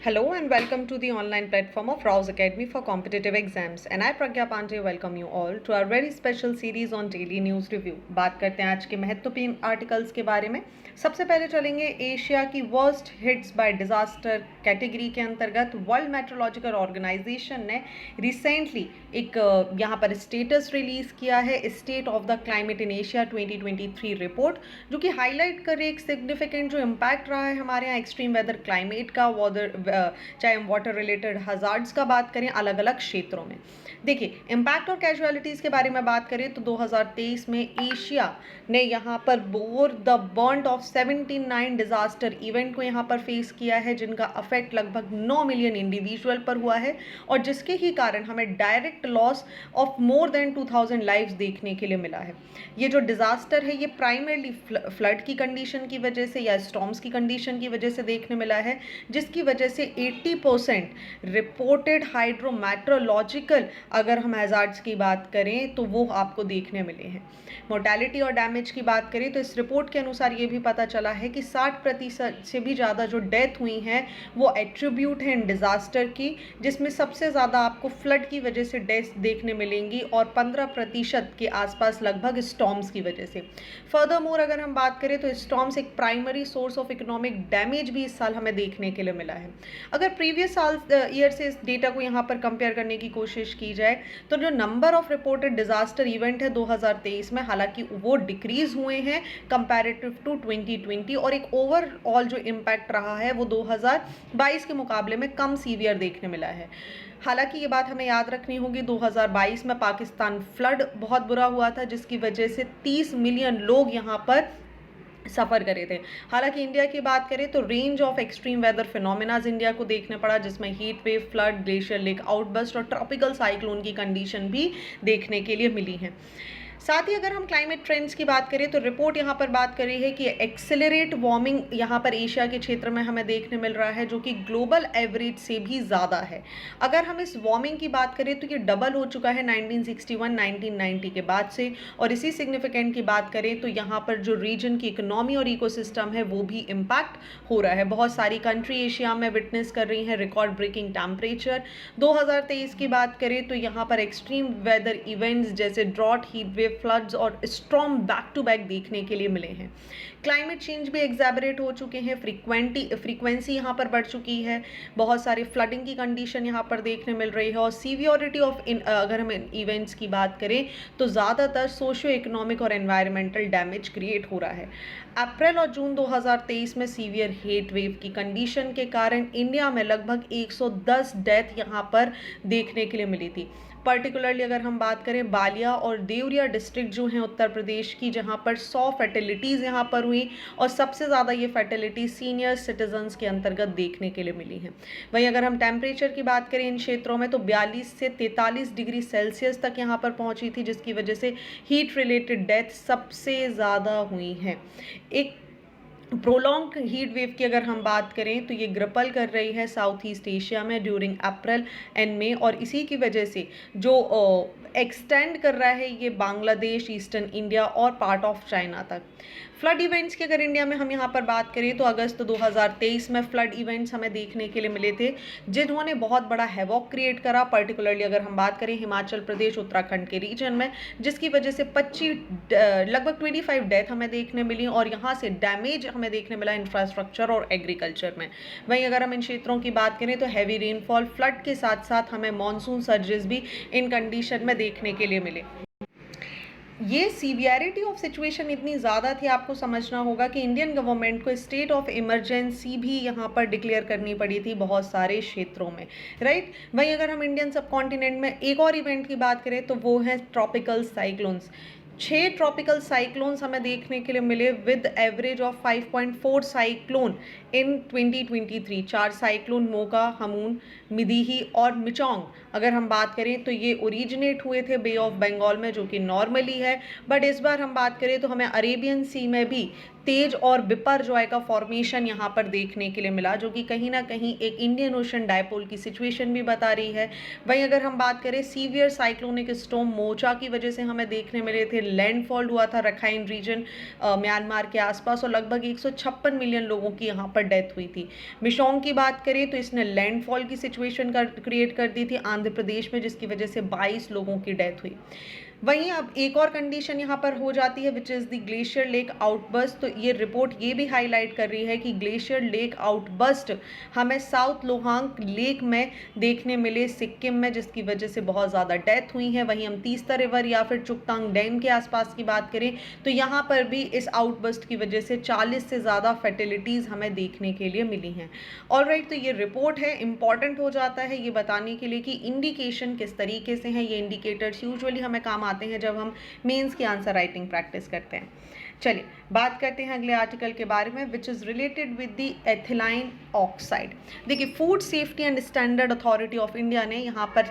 Hello and welcome to the online platform of Rouse Academy for Competitive Exams. And I, Pragya Pandey, welcome you all to our very special series on Daily News Review. बात करते हैं आज के महत्वपूर्ण articles के बारे में. सबसे पहले चलेंगे एशिया की worst hits by disaster category के अंतर्गत. वर्ल्ड मेट्रोलॉजिकल ऑर्गेनाइजेशन ने रिसेंटली एक यहाँ पर स्टेटस रिलीज किया है, state of the climate in Asia 2023 report, जो कि हाईलाइट कर रही है एक सिग्निफिकेंट जो इम्पैक्ट रहा है हमारे यहाँ एक्सट्रीम वेदर क्लाइमेट का, चाहे हम वाटर रिलेटेड हजार्ड्स का बात करें अलग अलग क्षेत्रों में. देखिए, इम्पैक्ट और कैजुअलिटीज़ के बारे में बात करें तो 2023 में एशिया ने यहाँ पर bore the burnt of 79 disaster event को यहाँ पर फेस किया है, जिनका अफेक्ट लगभग 9 मिलियन इंडिविजुअल पर हुआ है और जिसके ही कारण हमें direct loss of more than 2000 lives देखने के लिए मिला है. ये जो डिजास्टर है ये प्राइमरली फ्लड की कंडीशन की वजह से या स्टॉर्म्स की कंडीशन की वजह से देखने मिला है, जिसकी वजह से 80% रिपोर्टेड हाइड्रोमेट्रोलॉजिकल अगर हम हैजार्ड्स की बात करें तो वो आपको देखने मिले हैं. मोर्टेलिटी और डैमेज की बात करें तो इस रिपोर्ट के अनुसार ये भी पता चला है कि 60% से भी ज़्यादा जो डेथ हुई हैं वो एट्रीब्यूट है इन डिज़ास्टर की, जिसमें सबसे ज़्यादा आपको फ्लड की वजह से डेथ देखने मिलेंगी और 15% के आसपास लगभग स्टॉर्म्स की वजह से. फर्दर मोर अगर हम बात करें तो स्टॉर्म्स एक primary source of economic damage भी इस साल हमें देखने के लिए मिला है. अगर प्रीवियस साल ईयर से इस डेटा को यहाँ पर कंपेयर करने की कोशिश की जाए तो जो number of reported disaster event है 2023 में, हालांकि वो डिक्रीज हुए हैं कंपैरेटिव टू 2020 और एक ओवरऑल जो इम्पैक्ट रहा है वो 2022 के मुकाबले में कम सीवियर देखने मिला है. हालांकि ये बात हमें याद रखनी होगी, 2022 में पाकिस्तान फ्लड बहुत बुरा हुआ था जिसकी वजह से 30 मिलियन लोग यहाँ पर सफ़र करे थे. हालांकि इंडिया की बात करें तो range of extreme weather phenomena India को देखने पड़ा, जिसमें heat wave, flood, glacier lake outburst और ट्रॉपिकल साइक्लोन की कंडीशन भी देखने के लिए मिली हैं. साथ ही अगर हम क्लाइमेट ट्रेंड्स की बात करें तो रिपोर्ट यहाँ पर बात कर रही है कि एक्सेलरेट वार्मिंग यहाँ पर एशिया के क्षेत्र में हमें देखने मिल रहा है, जो कि ग्लोबल एवरेज से भी ज़्यादा है. अगर हम इस वार्मिंग की बात करें तो ये डबल हो चुका है 1961-1990 के बाद से. और इसी सिग्निफिकेंट की बात करें तो यहाँ पर जो रीजन की इकोनॉमी और इकोसिस्टम है वो भी इम्पैक्ट हो रहा है. बहुत सारी कंट्री एशिया में विटनेस कर रही हैं रिकॉर्ड ब्रेकिंग टेम्परेचर. 2023 की बात करें तो यहाँ पर एक्सट्रीम वेदर इवेंट्स जैसे ड्रॉट, हीट वेव, फ्लड्स और स्टॉर्म बैक टू बैक देखने के लिए मिले हैं. क्लाइमेट चेंज भी एग्जैबरेट हो चुके हैं, फ्रीक्वेंसी यहाँ पर बढ़ चुकी है, बहुत सारे फ्लडिंग की कंडीशन यहाँ पर देखने मिल रही है और सीवियरिटी ऑफ अगर हम इवेंट्स की बात करें तो ज़्यादातर सोशियो इकोनॉमिक और एनवायरमेंटल डैमेज क्रिएट हो रहा है. अप्रैल और जून 2023 में सीवियर हीट वेव की कंडीशन के कारण इंडिया में लगभग 110 डेथ यहाँ पर देखने के लिए मिली थी. पर्टिकुलरली अगर हम बात करें बालिया और देवरिया डिस्ट्रिक्ट जो हैं उत्तर प्रदेश की, जहां पर 100 फर्टिलिटीज़ यहाँ पर हुई और सबसे ज़्यादा ये फर्टिलिटी सीनियर सिटीजन्स के अंतर्गत देखने के लिए मिली हैं. वहीं अगर हम टेम्परेचर की बात करें इन क्षेत्रों में तो 42 से 43 डिग्री सेल्सियस तक यहाँ पर पहुँची थी, जिसकी वजह से हीट रिलेटेड डेथ सबसे ज़्यादा हुई हैं. एक प्रोलॉन्ग हीट वेव की अगर हम बात करें तो ये ग्रपल कर रही है साउथ ईस्ट एशिया में ड्यूरिंग अप्रैल एंड मई और इसी की वजह से जो एक्सटेंड कर रहा है ये बांग्लादेश, ईस्टर्न इंडिया और पार्ट ऑफ चाइना तक. फ्लड इवेंट्स की अगर इंडिया में हम यहाँ पर बात करें तो अगस्त 2023 में फ्लड इवेंट्स हमें देखने के लिए मिले थे, जिन्होंने बहुत बड़ा हैवॉक क्रिएट करा. पर्टिकुलरली अगर हम बात करें हिमाचल प्रदेश, उत्तराखंड के रीजन में, जिसकी वजह से लगभग 25 डेथ हमें देखने मिली और यहाँ से डैमेज हमें देखने मिला इंफ्रास्ट्रक्चर और एग्रीकल्चर में. वहीं अगर हम इन क्षेत्रों की बात करें तो हैवी रेनफॉल, फ्लड के साथ साथ हमें मानसून सर्जेस भी इन कंडीशन में देखने के लिए मिले. ये सीवियरिटी ऑफ सिचुएशन इतनी ज़्यादा थी, आपको समझना होगा कि इंडियन गवर्नमेंट को स्टेट ऑफ इमरजेंसी भी यहाँ पर डिक्लेयर करनी पड़ी थी बहुत सारे क्षेत्रों में, राइट. वहीं अगर हम इंडियन सब कॉन्टिनेंट में एक और इवेंट की बात करें तो वो है ट्रॉपिकल साइक्लोन्स. 6 ट्रॉपिकल साइक्लोन्स हमें देखने के लिए मिले with average of 5.4 cyclone in 2023. 4 cyclone Mocha, Hamoon, Midhili और मिचोंग अगर हम बात करें तो ये ओरिजिनेट हुए थे बे ऑफ बंगाल में, जो कि नॉर्मली है. बट इस बार हम बात करें तो हमें अरेबियन सी में भी तेज और बिपरजॉय का फॉर्मेशन यहाँ पर देखने के लिए मिला, जो कि कहीं ना कहीं एक इंडियन ओशन डायपोल की सिचुएशन भी बता रही है। वहीं अगर हम बात करें सीवियर साइक्लोनिक स्टॉर्म मोचा की वजह से हमें देखने मिले थे, लैंडफॉल हुआ था रखाइन रीजन म्यांमार के आसपास और लगभग 156 मिलियन लोगों की यहाँ पर डेथ हुई थी। मिशोंग की बात करें तो इसने लैंडफॉल की सिचुएशन क्रिएट कर दी थी आंध्र प्रदेश में, जिसकी वजह से 22 लोगों की डेथ हुई। वहीं अब एक और कंडीशन यहाँ पर हो जाती है which is the glacier lake outburst. तो ये रिपोर्ट ये भी हाईलाइट कर रही है कि ग्लेशियर लेक आउटबर्स्ट हमें साउथ लोहांग लेक में देखने मिले सिक्किम में, जिसकी वजह से बहुत ज़्यादा डेथ हुई है। वहीं हम तीस्ता रिवर या फिर चुकतांग डैम के आसपास की बात करें तो यहाँ पर भी इस आउटबर्स्ट की वजह से 40 से ज़्यादा फर्टिलिटीज़ हमें देखने के लिए मिली हैं। ऑलराइट, तो ये रिपोर्ट है, इंपॉर्टेंट हो जाता है ये बताने के लिए कि इंडिकेशन किस तरीके से हैं। ये इंडिकेटर्स यूजुअली हमें काम आते हैं जब हम मेंस की आंसर राइटिंग प्रैक्टिस करते हैं। चलिए बात करते हैं अगले आर्टिकल के बारे में which is related with the ethylene oxide. देखिए, food safety and standard authority of India ने यहाँ पर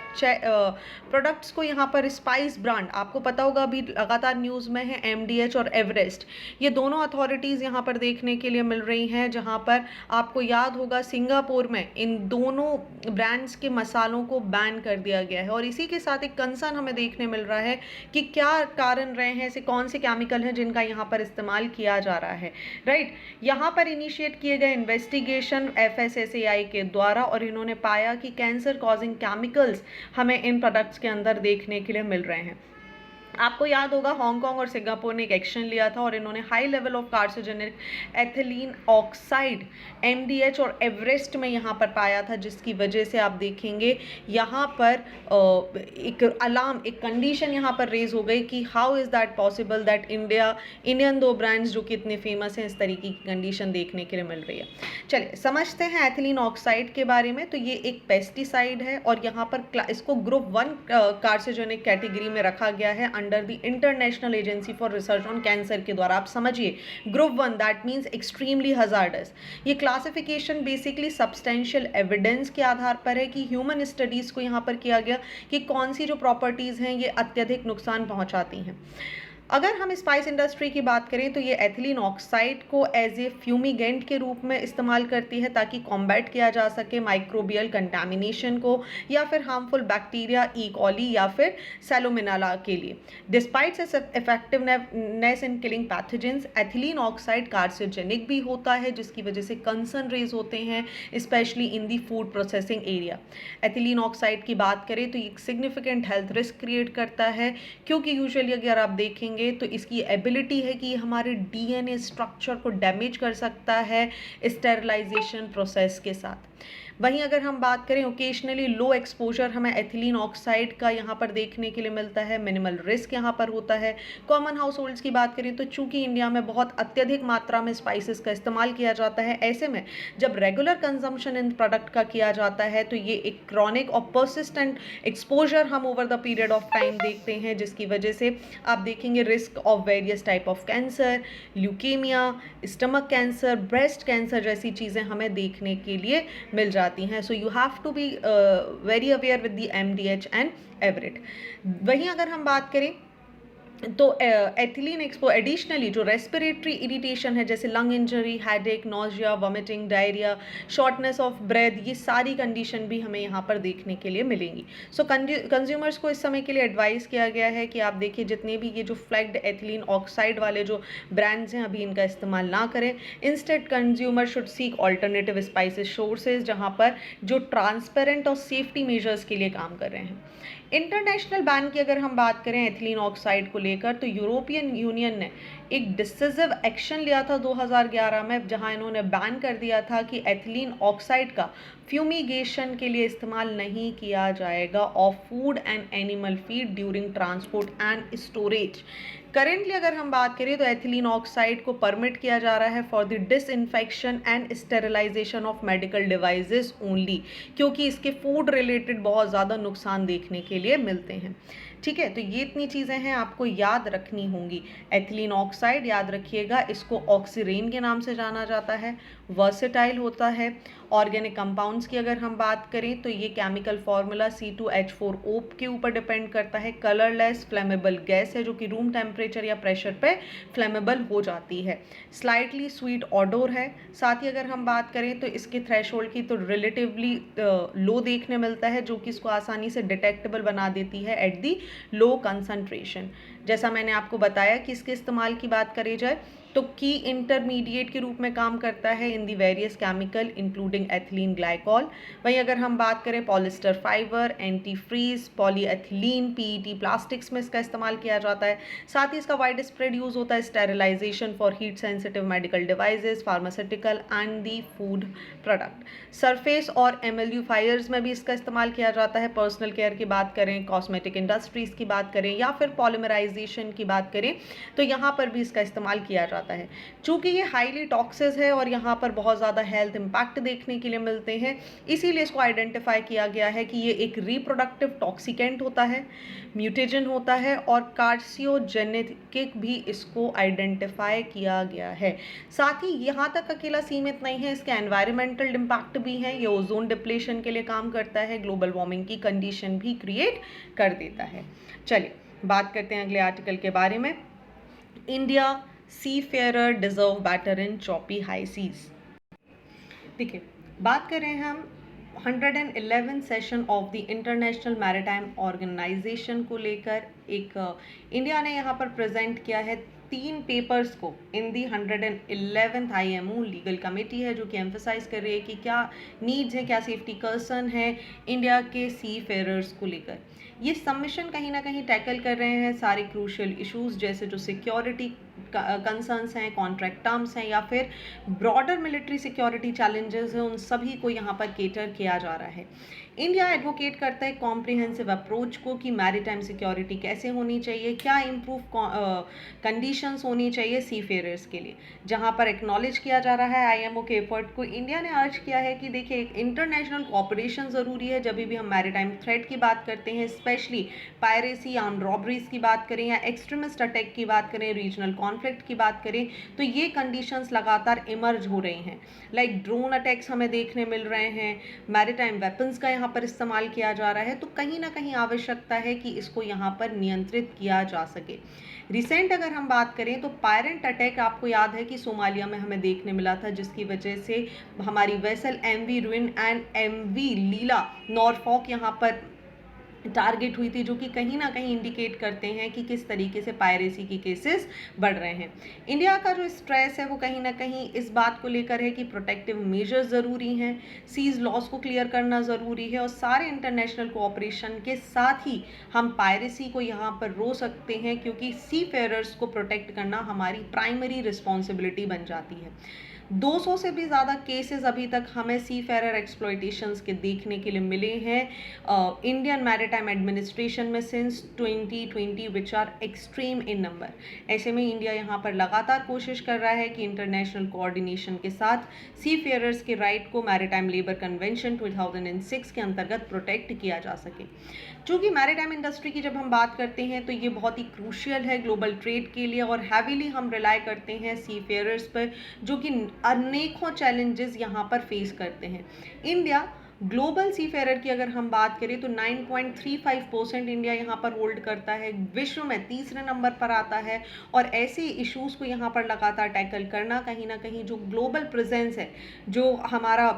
प्रोडक्ट्स को यहाँ पर स्पाइस ब्रांड, आपको पता होगा अभी लगातार न्यूज़ में है एमडीएच और एवरेस्ट, ये दोनों अथॉरिटीज़ यहाँ पर देखने के लिए मिल रही हैं, जहाँ पर आपको याद होगा सिंगापुर में इन दोनों ब्रांड्स के मसालों को बैन कर दिया गया है। और इसी के साथ एक कंसर्न हमें देखने मिल रहा है कि क्या कारण रहे हैं, ऐसे कौन से केमिकल हैं जिनका यहाँ पर इस्तेमाल किया जा रहा है। राइट, यहाँ पर इनिशिएट किए गए इन्वेस्टिगेशन FSSAI के द्वारा और इन्होंने पाया कि कैंसर कॉजिंग केमिकल्स हमें इन प्रोडक्ट्स के अंदर देखने के लिए मिल रहे हैं। आपको याद होगा हांगकांग और सिंगापुर ने एक एक्शन लिया था और इन्होंने high level of carcinogenic ethylene oxide MDH और एवरेस्ट में यहाँ पर पाया था, जिसकी वजह से आप देखेंगे यहाँ पर एक अलार्म, एक कंडीशन यहाँ पर रेज हो गई कि how is that possible that Indian दो ब्रांड्स जो कि इतने फेमस हैं, इस तरीके की कंडीशन देखने के लिए मिल रही है। चलिए समझते हैं एथिलीन ऑक्साइड के बारे में। तो ये एक पेस्टिसाइड है और यहाँ पर इसको ग्रुप 1 कार्सिनोजेनिक कैटेगरी में रखा गया है under the international agency for research on cancer के द्वारा। आप समझिए group 1 that means extremely hazardous. ये क्लासिफिकेशन बेसिकली सब्सटेंशियल एविडेंस के आधार पर है कि ह्यूमन स्टडीज को यहाँ पर किया गया कि कौन सी जो प्रॉपर्टीज हैं ये अत्यधिक नुकसान पहुंचाती हैं। अगर हम स्पाइस इंडस्ट्री की बात करें तो ये एथिलीन ऑक्साइड को एज ए फ्यूमिगेंट के रूप में इस्तेमाल करती है ताकि कॉम्बैट किया जा सके माइक्रोबियल कंटामिनेशन को या फिर हार्मफुल बैक्टीरिया ई कॉली या फिर सैलोमिनेला के लिए। Despite it's effectiveness in killing pathogens, ethylene oxide carcinogenic भी होता है, जिसकी वजह से कंसर्न रेज होते हैं specially in the food processing area. Ethylene oxide की बात करें तो एक सिग्निफिकेंट हेल्थ रिस्क क्रिएट करता है, क्योंकि यूजुअली अगर आप देखेंगे तो इसकी एबिलिटी है कि हमारे DNA स्ट्रक्चर को डैमेज कर सकता है स्टेरिलाइजेशन प्रोसेस के साथ। वहीं अगर हम बात करें ओकेशनली लो एक्सपोजर हमें एथिलीन ऑक्साइड का यहाँ पर देखने के लिए मिलता है, मिनिमल रिस्क यहाँ पर होता है। कॉमन हाउस होल्ड्स की बात करें तो चूंकि इंडिया में बहुत अत्यधिक मात्रा में स्पाइसेस का इस्तेमाल किया जाता है, ऐसे में जब रेगुलर कंजम्पशन इन प्रोडक्ट का किया जाता है तो ये एक क्रॉनिक और परसिस्टेंट एक्सपोजर हम over the period of time देखते हैं, जिसकी वजह से आप देखेंगे risk of various type of cancer, leukaemia, stomach cancer, breast cancer जैसी चीज़ें हमें देखने के लिए मिल जाती हैं। So you have to be very aware with the MDH and एवरेट। वहीं अगर हम बात करें तो एथिलीन एडिशनली जो रेस्पिरेटरी इरिटेशन है जैसे lung injury, headache, nausea, vomiting, diarrhoea, shortness of breath, ये सारी कंडीशन भी हमें यहाँ पर देखने के लिए मिलेंगी। सो कंज्यूमर्स को इस समय के लिए एडवाइस किया गया है कि आप देखिए जितने भी ये जो फ्लैग्ड एथिलीन ऑक्साइड वाले जो ब्रांड्स हैं अभी इनका इस्तेमाल ना करें। Instead consumer should seek alternative spices sources जहाँ पर जो ट्रांसपेरेंट और सेफ्टी मेजर्स के लिए काम कर रहे हैं। इंटरनेशनल बैन की अगर हम बात करें एथिलीन ऑक्साइड को लेकर तो यूरोपियन यूनियन ने एक डिसिसिव एक्शन लिया था 2011 में, जहां इन्होंने बैन कर दिया था कि एथिलीन ऑक्साइड का फ्यूमिगेशन के लिए इस्तेमाल नहीं किया जाएगा of food and animal feed during transport and storage. Currently अगर हम बात करें तो एथिलीन ऑक्साइड को परमिट किया जा रहा है for the disinfection and sterilization of medical devices only, क्योंकि इसके फूड रिलेटेड बहुत ज़्यादा नुकसान देखने के लिए मिलते हैं। ठीक है, तो ये इतनी चीज़ें हैं आपको याद रखनी होंगी। एथिलीन ऑक्साइड याद रखिएगा, इसको ऑक्सीरेन के नाम से जाना जाता है। वर्सेटाइल होता है। ऑर्गेनिक कंपाउंड्स की अगर हम बात करें तो ये केमिकल फार्मूला C2H4O के ऊपर डिपेंड करता है। कलरलेस फ्लेमेबल गैस है जो कि रूम टेम्परेचर या प्रेशर पे फ्लेमेबल हो जाती है। स्लाइटली स्वीट ऑडोर है। साथ ही अगर हम बात करें तो इसके थ्रेशोल्ड की तो रिलेटिवली लो देखने मिलता है, जो कि इसको आसानी से डिटेक्टेबल बना देती है एट दी लो कंसंट्रेशन। जैसा मैंने आपको बताया कि इसके इस्तेमाल की बात करी जाए तो की इंटरमीडिएट के रूप में काम करता है in the various chemical including ethylene glycol. वहीं अगर हम बात करें polyester fibre, anti freeze, polyethylene, PET plastics में इसका इस्तेमाल किया जाता है। साथ ही इसका वाइड स्प्रेड यूज होता है sterilization for heat sensitive medical devices, pharmaceutical and the food product. Surface और एमएलयूफायर्स में भी इसका इस्तेमाल किया जाता है। पर्सनल केयर की बात करें, कॉस्मेटिक इंडस्ट्रीज की बात करें या फिर पॉलीमराइजेशन की बात करें तो यहाँ पर भी इसका इस्तेमाल किया जाता है। चूंकि ये हाईली टॉक्सिक है और यहाँ पर बहुत ज़्यादा हेल्थ इंपैक्ट देखने के लिए मिलते हैं, इसीलिए इसको आइडेंटिफाई किया गया है कि ये एक रिप्रोडक्टिव टॉक्सिकेंट होता है, म्यूटेजन होता है और कार्सियोजेनेटिक भी इसको आइडेंटिफाई किया गया है। साथ ही यहाँ तक अकेला सीमित नहीं है, इसके एनवायरमेंटल इम्पैक्ट भी हैं। ये ओजोन डिप्लेशन के लिए काम करता है, ग्लोबल वार्मिंग की कंडीशन भी क्रिएट कर देता है। चलिए बात करते हैं अगले आर्टिकल के बारे में। India seafarer deserve better in choppy high seas। देखिए बात करें हम 111 session of the international maritime organization को लेकर एक इंडिया ने यहाँ पर प्रेजेंट किया है 3 पेपर्स को इन दी 111th IMO लीगल कमेटी है, जो कि एम्फेसाइज कर रही है कि क्या नीड्स है, क्या सेफ्टी कंसर्न है इंडिया के सी फेयरर्स को लेकर। ये सबमिशन कहीं ना कहीं टैकल कर रहे हैं सारे क्रूशियल इश्यूज, जैसे जो सिक्योरिटी कंसर्न्स हैं, कॉन्ट्रैक्ट टर्म्स हैं या फिर ब्रॉडर मिलिट्री सिक्योरिटी चैलेंजेस हैं, उन सभी को यहाँ पर केटर किया जा रहा है। इंडिया एडवोकेट करता है कॉम्प्रिहेंसिव अप्रोच को कि मैरीटाइम सिक्योरिटी कैसे होनी चाहिए, क्या इम्प्रूव कंडीशंस होनी चाहिए सी फेयरर्स के लिए। जहाँ पर एक्नॉलेज किया जा रहा है IMO के एफर्ट को, इंडिया ने अर्ज किया है कि देखिए एक इंटरनेशनल कोऑपरेशन ज़रूरी है जब भी हम मैरीटाइम थ्रेट की बात करते हैं, स्पेशली पायरेसी, आर्म रॉबरीज की बात करें या एक्सट्रीमिस्ट अटैक की बात करें, रीजनल कॉन्फ्लिक्ट की बात करें, तो ये कंडीशंस लगातार इमर्ज हो रही हैं। लाइक ड्रोन अटैक्स हमें देखने मिल रहे हैं, मैरीटाइम वेपन्स का यहाँ पर इस्तेमाल किया जा रहा है, तो कहीं ना कहीं आवश्यकता है कि इसको यहाँ पर नियंत्रित किया जा सके। रिसेंट अगर हम बात करें तो पायरेंट अटैक आपको याद है कि सोमालिया में हमें देखने मिला था, जिसकी वजह से हमारी vessel MV ruin and MV Lila Norfolk यहाँ पर टारगेट हुई थी, जो कि कहीं ना कहीं इंडिकेट करते हैं कि किस तरीके से पायरेसी की केसेस बढ़ रहे हैं। इंडिया का जो स्ट्रेस है वो कहीं ना कहीं इस बात को लेकर है कि प्रोटेक्टिव मेजर्स ज़रूरी हैं, सीज लॉस को क्लियर करना ज़रूरी है और सारे इंटरनेशनल कोऑपरेशन के साथ ही हम पायरेसी को यहाँ पर रोक सकते हैं, क्योंकि सी फेयरर्स को प्रोटेक्ट करना हमारी प्राइमरी रिस्पॉन्सिबिलिटी बन जाती है। 200 से भी ज़्यादा केसेस अभी तक हमें सी फेरर एक्सप्लॉयटेशंस के देखने के लिए मिले हैं इंडियन मैरीटाइम एडमिनिस्ट्रेशन में since 2020, which are extreme in number. ऐसे में इंडिया यहाँ पर लगातार कोशिश कर रहा है कि इंटरनेशनल कोऑर्डिनेशन के साथ सी फेयरर्स के राइट को मैरीटाइम लेबर कन्वेंशन 2006 के अंतर्गत प्रोटेक्ट किया जा सके। चूँकि मैरीटाइम इंडस्ट्री की जब हम बात करते हैं तो ये बहुत ही क्रूशियल है ग्लोबल ट्रेड के लिए और हैवीली हम रिलाई करते हैं सी फेयरर्स पर, जो कि अनेकों चैलेंजेस यहाँ पर फेस करते हैं। इंडिया ग्लोबल सी फेयर की अगर हम बात करें तो 9.35% इंडिया यहाँ पर होल्ड करता है, विश्व में तीसरे नंबर पर आता है। और ऐसे इश्यूज़ को यहाँ पर लगातार टैकल करना कहीं ना कहीं जो ग्लोबल प्रेजेंस है, जो हमारा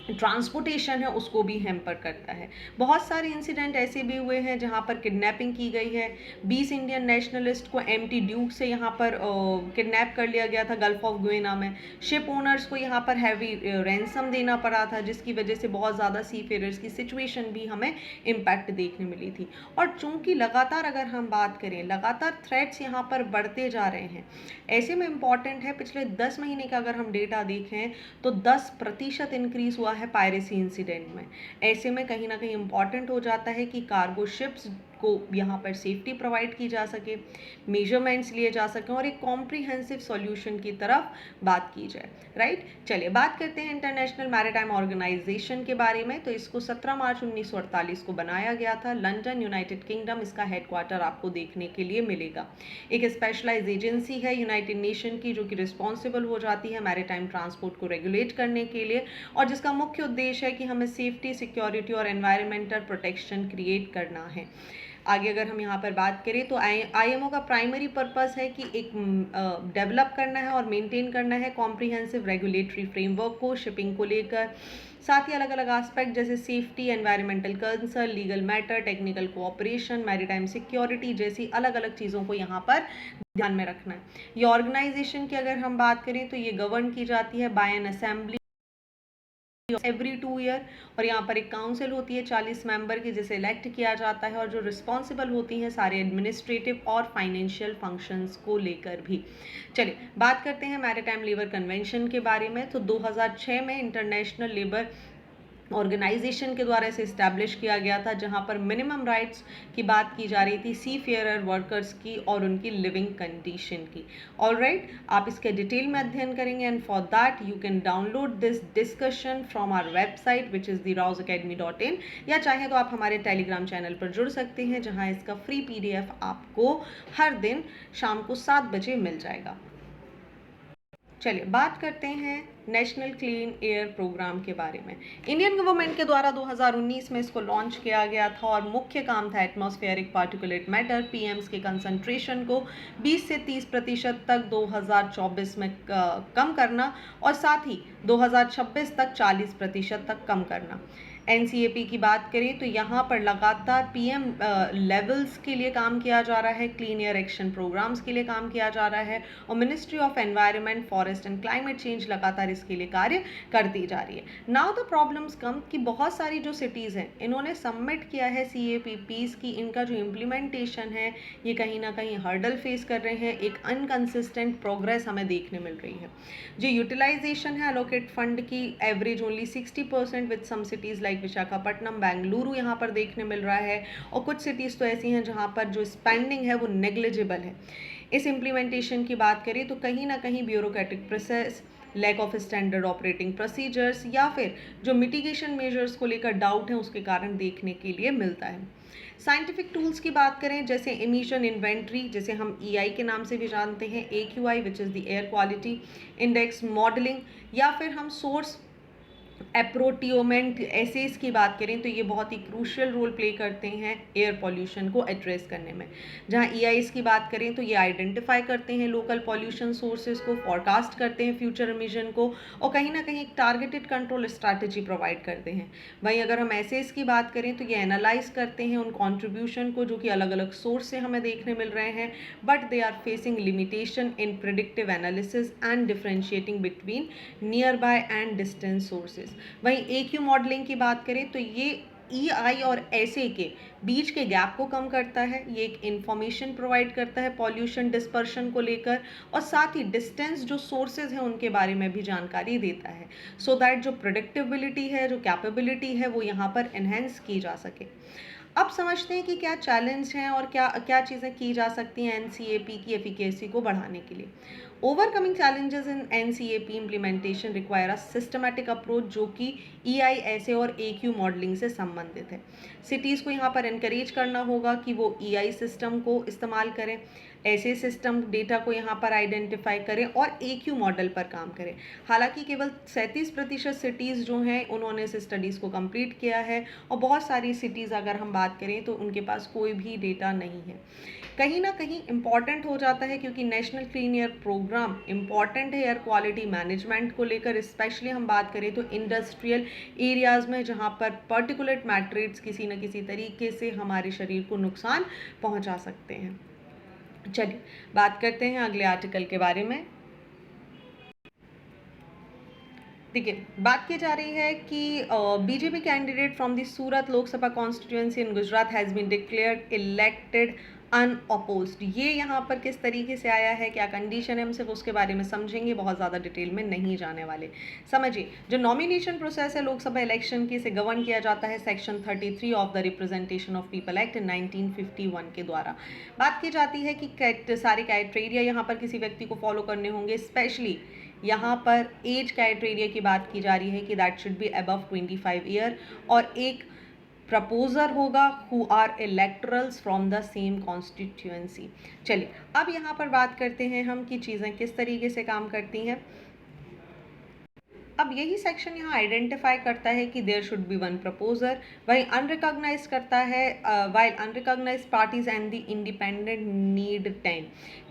ट्रांसपोर्टेशन है, उसको भी हैम्पर करता है। बहुत सारे इंसिडेंट ऐसे भी हुए हैं जहां पर किडनैपिंग की गई है। 20 इंडियन नेशनलिस्ट को MT ड्यूक से यहां पर किडनैप कर लिया गया था गल्फ ऑफ गुएना में। शिप ओनर्स को यहां पर हैवी रैंसम देना पड़ा था, जिसकी वजह से बहुत ज़्यादा सी फेयरर्स की सिचुएशन भी हमें इम्पैक्ट देखने मिली थी। और चूँकि लगातार अगर हम बात करें, लगातार थ्रेट्स यहाँ पर बढ़ते जा रहे हैं, ऐसे में इम्पॉर्टेंट है पिछले 10 महीने का अगर हम डेटा देखें तो 10% इंक्रीज हुआ है पायरेसी इंसिडेंट में। ऐसे में कहीं ना कहीं इम्पॉर्टेंट हो जाता है कि कार्गो शिप्स को यहाँ पर सेफ्टी प्रोवाइड की जा सके, मेजरमेंट्स लिए जा सकें और एक कॉम्प्रिहेंसिव सॉल्यूशन की तरफ बात की जाए, राइट। चलिए बात करते हैं इंटरनेशनल मैरीटाइम ऑर्गेनाइजेशन के बारे में। तो इसको 17 मार्च 1948 को बनाया गया था, लंदन, यूनाइटेड किंगडम इसका हेडक्वार्टर आपको देखने के लिए मिलेगा। एक स्पेशलाइज एजेंसी है यूनाइटेड नेशन की जो कि रिस्पॉन्सिबल हो जाती है मैरीटाइम ट्रांसपोर्ट को रेगुलेट करने के लिए, और जिसका मुख्य उद्देश्य है कि हमें सेफ्टी, सिक्योरिटी और एनवायरमेंटल प्रोटेक्शन क्रिएट करना है। आगे अगर हम यहाँ पर बात करें तो आईएमओ का प्राइमरी पर्पस है कि एक डेवलप करना है और मेंटेन करना है कॉम्प्रिहेंसिव रेगुलेटरी फ्रेमवर्क को शिपिंग को लेकर, साथ ही अलग अलग एस्पेक्ट जैसे safety, environmental concern, legal matter, technical cooperation, maritime security जैसी अलग अलग चीज़ों को यहाँ पर ध्यान में रखना है। ये ऑर्गेनाइजेशन की अगर हम बात करें तो ये गवर्न की जाती है by an assembly every 2 year, और यहाँ पर एक काउंसिल होती है 40 मेंबर की जिसे इलेक्ट किया जाता है और जो रिस्पॉन्सिबल होती हैं सारे एडमिनिस्ट्रेटिव और फाइनेंशियल फंक्शंस को लेकर भी। चलिए बात करते हैं मैरीटाइम लेबर कन्वेंशन के बारे में। तो 2006 में इंटरनेशनल लेबर ऑर्गेनाइजेशन के द्वारा इसे इस्टेब्लिश किया गया था, जहां पर मिनिमम राइट्स की बात की जा रही थी सी फेयरर वर्कर्स की और उनकी लिविंग कंडीशन की। ऑलराइट, आप इसके डिटेल में अध्ययन करेंगे and for that you can download this discussion from our website which is therouseacademy.in, या चाहे तो आप हमारे टेलीग्राम चैनल पर जुड़ सकते हैं जहां इसका फ्री PDF आपको हर दिन शाम को 7 बजे मिल जाएगा। चलिए बात करते हैं नेशनल क्लीन एयर प्रोग्राम के बारे में। इंडियन गवर्नमेंट के द्वारा 2019 में इसको लॉन्च किया गया था और मुख्य काम था एटमॉस्फेरिक पार्टिकुलेट मैटर पीएम्स के कंसंट्रेशन को 20 से 30% तक 2024 में कम करना और साथ ही 2026 तक 40% तक कम करना। एनसीएपी की बात करें तो यहाँ पर लगातार पीएम लेवल्स के लिए काम किया जा रहा है, क्लीन एयर एक्शन प्रोग्राम्स के लिए काम किया जा रहा है और ministry of environment, forest and climate change लगातार इसके लिए कार्य करती जा रही है। नाउ द प्रॉब्लम्स कम कि बहुत सारी जो सिटीज़ हैं इन्होंने सबमिट किया है CAPPs की, इनका जो इम्प्लीमेंटेशन है ये कहीं ना कहीं हर्डल फेस कर रहे हैं, एक अनकंसिस्टेंट प्रोग्रेस हमें देखने मिल रही है। जो यूटिलाइजेशन है एलोकेट फंड की average only 60% with some cities Visakhapatnam, Bengaluru यहाँ पर देखने मिल रहा है और कुछ सिटीज़ तो ऐसी हैं जहाँ पर जो स्पेंडिंग है वो नेग्लिजिबल है। इस इम्प्लीमेंटेशन की बात करें तो कहीं ना कहीं bureaucratic process, lack of standard operating procedures या फिर जो मिटिगेशन मेजर्स को लेकर डाउट है उसके कारण देखने के लिए मिलता है। साइंटिफिक टूल्स की बात करें जैसे एमिशन इन्वेंट्री, जैसे हम EI के नाम से भी जानते हैं, AQI which is the air quality index, modelling, या फिर हम सोर्स एप्रोटियोमेंट एसेस की बात करें तो ये बहुत ही क्रूशियल रोल प्ले करते हैं एयर पॉल्यूशन को एड्रेस करने में। जहाँ EIs की बात करें तो ये आइडेंटिफाई करते हैं लोकल पॉल्यूशन सोर्सेज को, फॉरकास्ट करते हैं फ्यूचर एमिशन को और कहीं ना कहीं एक टारगेटेड कंट्रोल स्ट्रैटेजी प्रोवाइड करते हैं। वहीं अगर हम एसेस की बात करें तो ये एनालाइज करते हैं उन कॉन्ट्रीब्यूशन को जो कि अलग अलग सोर्स से हमें देखने मिल रहे हैं, but they are facing limitation in predictive analysis and differentiating between nearby and distance sources. वहीं AQ मॉडलिंग की बात करें तो ये EI और SA के बीच के गैप को कम करता है, ये एक इंफॉर्मेशन प्रोवाइड करता है पॉल्यूशन डिस्पर्शन को लेकर और साथ ही डिस्टेंस जो सोर्सेज हैं उनके बारे में भी जानकारी देता है, सो दैट जो प्रेडिक्टेबिलिटी है, जो कैपेबिलिटी है वो यहाँ पर एनहेंस की जा सके। अब समझते हैं कि क्या चैलेंज हैं और क्या क्या चीज़ें की जा सकती हैं NCAP की एफिकेसी को बढ़ाने के लिए। Overcoming challenges in NCAP implementation require a systematic approach जो कि EI, SA और AQ मॉडलिंग से संबंधित है। सिटीज़ को यहाँ पर इनकरेज करना होगा कि वो EI सिस्टम को इस्तेमाल करें, ऐसे सिस्टम डेटा को यहाँ पर आइडेंटिफाई करें और AQ मॉडल पर काम करें। हालांकि केवल 37% सिटीज़ जो हैं उन्होंने इस स्टडीज़ को कंप्लीट किया है और बहुत सारी सिटीज़ अगर हम बात करें तो उनके पास कोई भी डेटा नहीं है। कहीं ना कहीं इम्पॉर्टेंट हो जाता है क्योंकि national clean air programme important है एयर क्वालिटी मैनेजमेंट को लेकर, स्पेशली हम बात करें तो इंडस्ट्रियल एरियाज़ में जहाँ पर पार्टिकुलेट मैट्रेट्स किसी न किसी तरीके से हमारे शरीर को नुकसान पहुँचा सकते हैं। चलिए बात करते हैं अगले आर्टिकल के बारे में। देखिए बात की जा रही है कि BJP candidate from the Surat Lok Sabha constituency in Gujarat has been declared elected unopposed. ये यहाँ पर किस तरीके से आया है, क्या कंडीशन है, हम सिर्फ उसके बारे में समझेंगे, बहुत ज़्यादा डिटेल में नहीं जाने वाले। समझिए, जो नॉमिनेशन प्रोसेस है लोकसभा इलेक्शन की, इसे गवर्न किया जाता है section 33 of the representation of people act 1951 के द्वारा। बात की जाती है कि सारे क्राइटेरिया यहाँ पर किसी व्यक्ति को फॉलो करने होंगे। स्पेशली यहाँ पर एज क्राइटेरिया की बात की जा रही है कि that should be above 25 year, और एक प्रपोजर होगा who are electorals from the same constituency. चलिए अब यहाँ पर बात करते हैं हम कि चीज़ें किस तरीके से काम करती हैं। अब यही सेक्शन यहाँ आइडेंटिफाई करता है कि there should be one proposer, वही अनरिकॉग्नाइज करता है while unrecognize parties and the independent need 10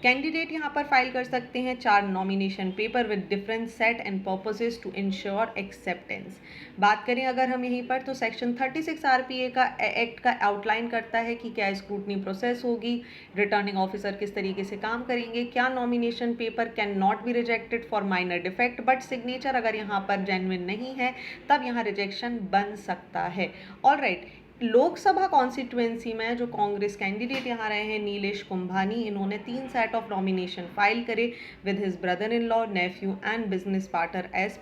candidate यहाँ पर फाइल कर सकते हैं 4 nomination paper with different set and purposes to ensure acceptance. बात करें अगर हम यहीं पर, तो सेक्शन 36 आरपीए का एक्ट का आउटलाइन करता है कि क्या स्क्रूटनी प्रोसेस होगी, रिटर्निंग ऑफिसर किस तरीके से काम करेंगे, क्या nomination paper can not be rejected for minor defect but signature अगर यहाँ पर जेन्युइन नहीं है तब यहाँ रिजेक्शन बन सकता है। ऑलराइट, लोकसभा कॉन्स्टिट्यूएंसी में जो कांग्रेस कैंडिडेट यहाँ रहे हैं नीलेश कुंभानी, इन्होंने 3 सेट ऑफ नॉमिनेशन फाइल करे with his brother in law, nephew and business partner as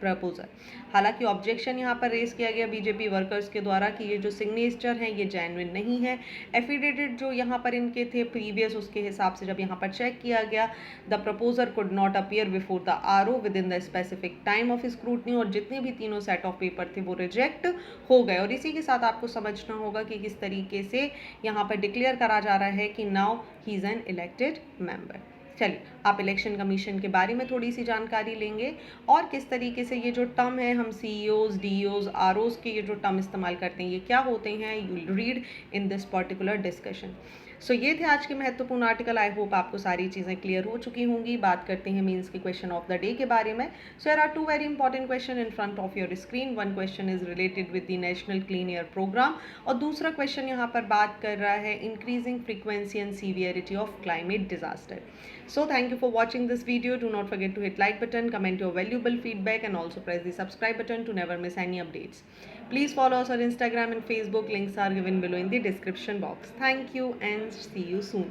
proposer. हालांकि ऑब्जेक्शन यहाँ पर रेस किया गया बीजेपी वर्कर्स के द्वारा कि ये जो सिग्नेचर हैं ये जेन्युइन नहीं है। एफिडेविट जो यहाँ पर इनके थे प्रीवियस, उसके हिसाब से जब यहाँ पर चेक किया गया, the proposer could not appear before the RO with in the specific time of scrutiny, और जितने भी तीनों सेट ऑफ पेपर थे वो रिजेक्ट हो गए। और इसी के साथ आपको समझना होगा कि किस तरीके से यहाँ पर डिक्लेयर करा जा रहा है कि now he is an elected member. चलिए आप इलेक्शन कमीशन के बारे में थोड़ी सी जानकारी लेंगे और किस तरीके से ये जो टर्म है, हम सीईओज, डीईओज, आरओज के ये जो टर्म इस्तेमाल करते हैं ये क्या होते हैं, you will read in this particular discussion. So ये थे आज के महत्वपूर्ण आर्टिकल। आई होप आपको सारी चीज़ें क्लियर हो चुकी होंगी। बात करते हैं मीन्स के क्वेश्चन ऑफ द डे के बारे में। So there are 2 very important question in front of your screen. One question is related with the national clean air programme और दूसरा क्वेश्चन यहाँ पर बात कर रहा है increasing frequency and severity of climate disaster. So thank you for watching this video. Do not forget to hit like button, comment your valuable feedback and also press the subscribe button to never miss any updates. Please follow us on Instagram and Facebook. Links are given below in the description box. Thank you and see you soon.